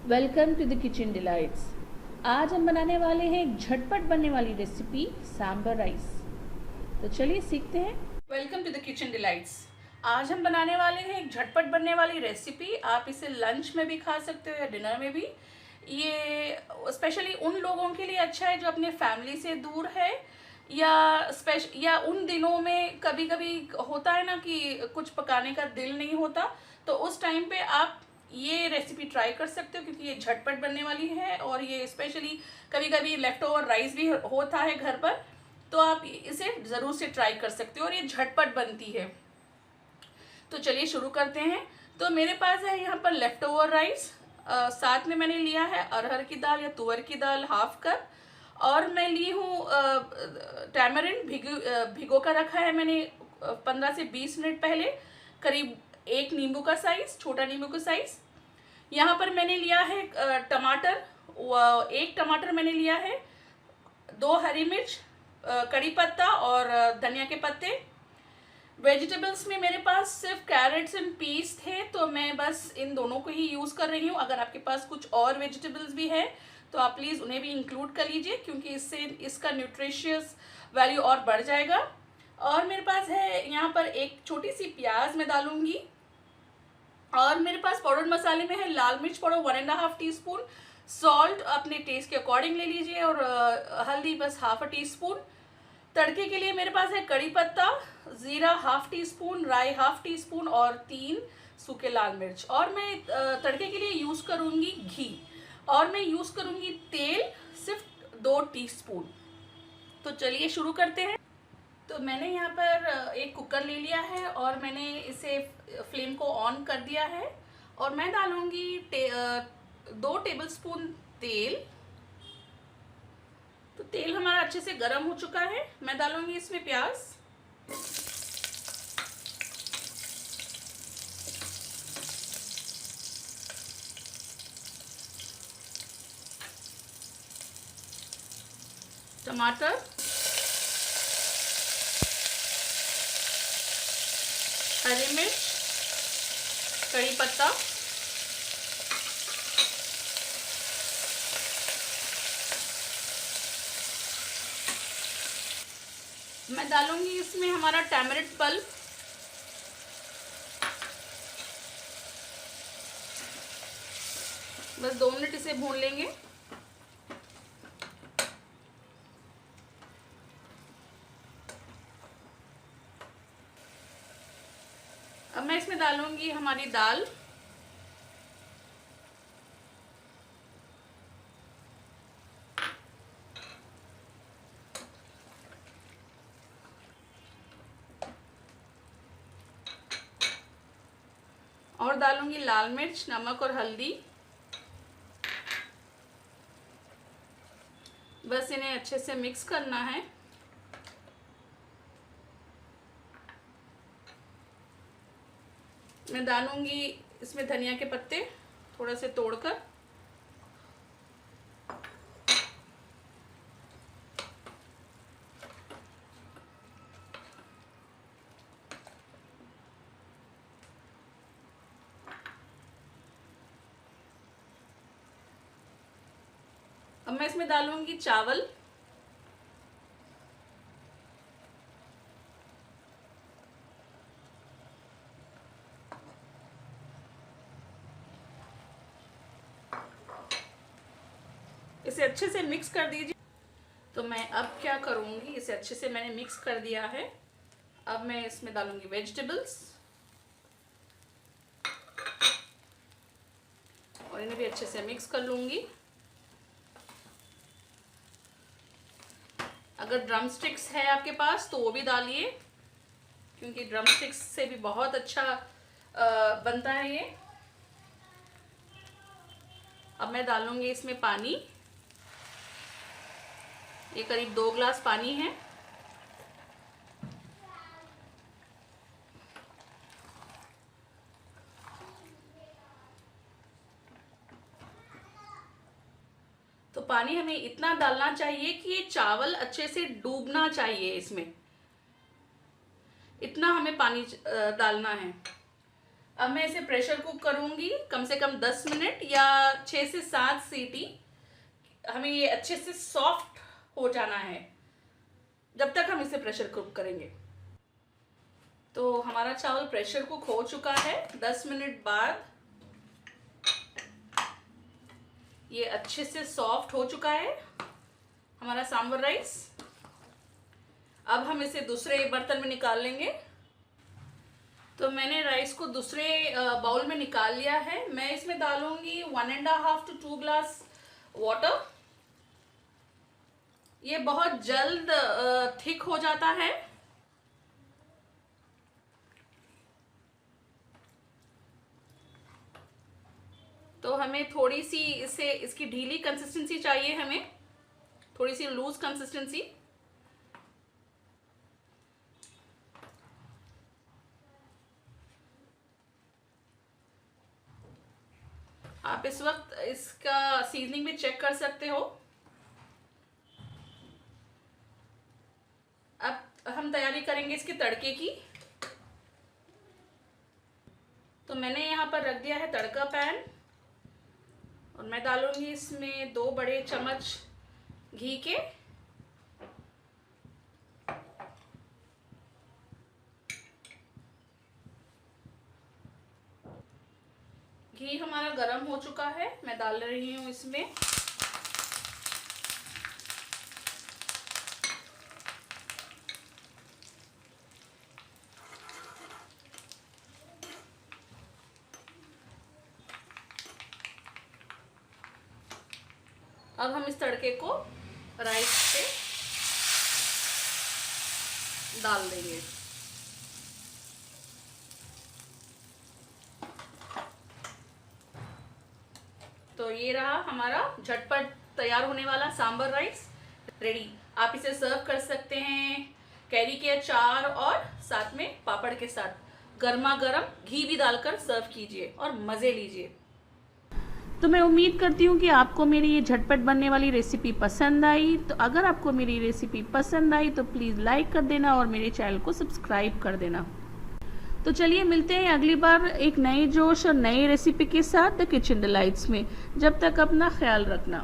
Welcome to the Kitchen Delights. आज हम बनाने वाले हैं एक झटपट बनने वाली रेसिपी सांबर राइस। तो चलिए सीखते हैं। Welcome to the Kitchen Delights. आज हम बनाने वाले हैं एक झटपट बनने वाली रेसिपी। आप इसे लंच में भी खा सकते हो या डिनर में भी। ये स्पेशली उन लोगों के लिए अच्छा है जो अपने फैमिली से दूर है या उन दिनों में कभी कभी होता है ना कि कुछ पकाने का दिल नहीं होता, तो उस टाइम पे आप ये रेसिपी ट्राई कर सकते हो क्योंकि ये झटपट बनने वाली है। और ये स्पेशली कभी कभी लेफ्ट ओवर राइस भी होता है घर पर, तो आप इसे ज़रूर से ट्राई कर सकते हो और ये झटपट बनती है। तो चलिए शुरू करते हैं। तो मेरे पास है यहाँ पर लेफ्ट ओवर राइस, साथ में मैंने लिया है अरहर की दाल या तुअर की दाल हाफ कप, और मैं ली हूँ टैमरिंड भिगो कर रखा है मैंने 15 से 20 मिनट पहले। करीब एक नींबू का साइज, छोटा नींबू का साइज। यहाँ पर मैंने लिया है टमाटर, एक टमाटर मैंने लिया है, 2 हरी मिर्च, कड़ी पत्ता और धनिया के पत्ते। वेजिटेबल्स में मेरे पास सिर्फ कैरेट्स एंड पीस थे, तो मैं बस इन दोनों को ही यूज़ कर रही हूँ। अगर आपके पास कुछ और वेजिटेबल्स भी है तो आप प्लीज़ उन्हें भी इंक्लूड कर लीजिए क्योंकि इससे इसका न्यूट्रिशियस वैल्यू और बढ़ जाएगा। और मेरे पास है यहाँ पर एक छोटी सी प्याज मैं डालूंगी। और मेरे पास पाउडर मसाले में है लाल मिर्च पाउडर 1.5 टीस्पून, सॉल्ट अपने टेस्ट के अकॉर्डिंग ले लीजिए, और हल्दी बस हाफ टीस्पून। तड़के के लिए मेरे पास है कड़ी पत्ता, जीरा हाफ टीस्पून, राई हाफ टीस्पून और 3 सूखे लाल मिर्च। और मैं तड़के के लिए यूज़ करूँगी घी, और मैं यूज़ करूँगी तेल सिर्फ 2 टीस्पून। तो चलिए शुरू करते हैं। तो मैंने यहाँ पर एक कुकर ले लिया है और मैंने इसे फ्लेम को ऑन कर दिया है, और मैं डालूँगी 2 टेबलस्पून तेल। तो तेल हमारा अच्छे से गर्म हो चुका है। मैं डालूंगी इसमें प्याज, टमाटर, हरी मिर्च, कड़ी पत्ता, मैं डालूंगी इसमें हमारा टैमरिंड पल्प, बस 2 मिनट इसे भून लेंगे। अब मैं इसमें डालूंगी हमारी दाल, और डालूंगी लाल मिर्च, नमक और हल्दी। बस इन्हें अच्छे से मिक्स करना है। मैं डालूंगी इसमें धनिया के पत्ते थोड़ा से तोड़कर, अब मैं इसमें डालूंगी चावल, इसे अच्छे से मिक्स कर दीजिए। तो मैं अब क्या करूँगी, इसे अच्छे से मैंने मिक्स कर दिया है। अब मैं इसमें डालूंगी वेजिटेबल्स और इन्हें भी अच्छे से मिक्स कर लूँगी। अगर ड्रम स्टिक्स है आपके पास तो वो भी डालिए क्योंकि ड्रम स्टिक्स से भी बहुत अच्छा बनता है ये। अब मैं डालूंगी इसमें पानी, ये करीब 2 ग्लास पानी है। तो पानी हमें इतना डालना चाहिए कि ये चावल अच्छे से डूबना चाहिए, इसमें इतना हमें पानी डालना है। अब मैं इसे प्रेशर कुक करूँगी कम से कम 10 मिनट या 6 से 7 सीटी। हमें ये अच्छे से सॉफ्ट हो जाना है जब तक हम इसे प्रेशर कुक करेंगे। तो हमारा चावल प्रेशर कुक हो चुका है। 10 मिनट बाद ये अच्छे से सॉफ्ट हो चुका है हमारा सांबर राइस। अब हम इसे दूसरे बर्तन में निकाल लेंगे। तो मैंने राइस को दूसरे बाउल में निकाल लिया है। मैं इसमें डालूंगी 1.5 to 2 ग्लास वाटर। ये बहुत जल्द थिक हो जाता है। तो हमें थोड़ी सी इसकी ढीली कंसिस्टेंसी चाहिए, हमें थोड़ी सी लूज कंसिस्टेंसी। आप इस वक्त इसका सीजनिंग भी चेक कर सकते हो। अब हम तैयारी करेंगे इसके तड़के की। तो मैंने यहाँ पर रख दिया है तड़का पैन और मैं डालूंगी इसमें 2 बड़े चम्मच घी के। घी हमारा गरम हो चुका है, मैं डाल रही हूँ इसमें अब हम इस तड़के को राइस पे डाल देंगे। तो ये रहा हमारा झटपट तैयार होने वाला सांबर राइस रेडी। आप इसे सर्व कर सकते हैं कैरी के अचार और साथ में पापड़ के साथ। गर्मा गर्म घी भी डालकर सर्व कीजिए और मज़े लीजिए। तो मैं उम्मीद करती हूँ कि आपको मेरी ये झटपट बनने वाली रेसिपी पसंद आई। तो अगर आपको मेरी रेसिपी पसंद आई तो प्लीज़ लाइक कर देना और मेरे चैनल को सब्सक्राइब कर देना। तो चलिए मिलते हैं अगली बार एक नए जोश और नई रेसिपी के साथ द किचन डिलाइट्स में। जब तक अपना ख्याल रखना।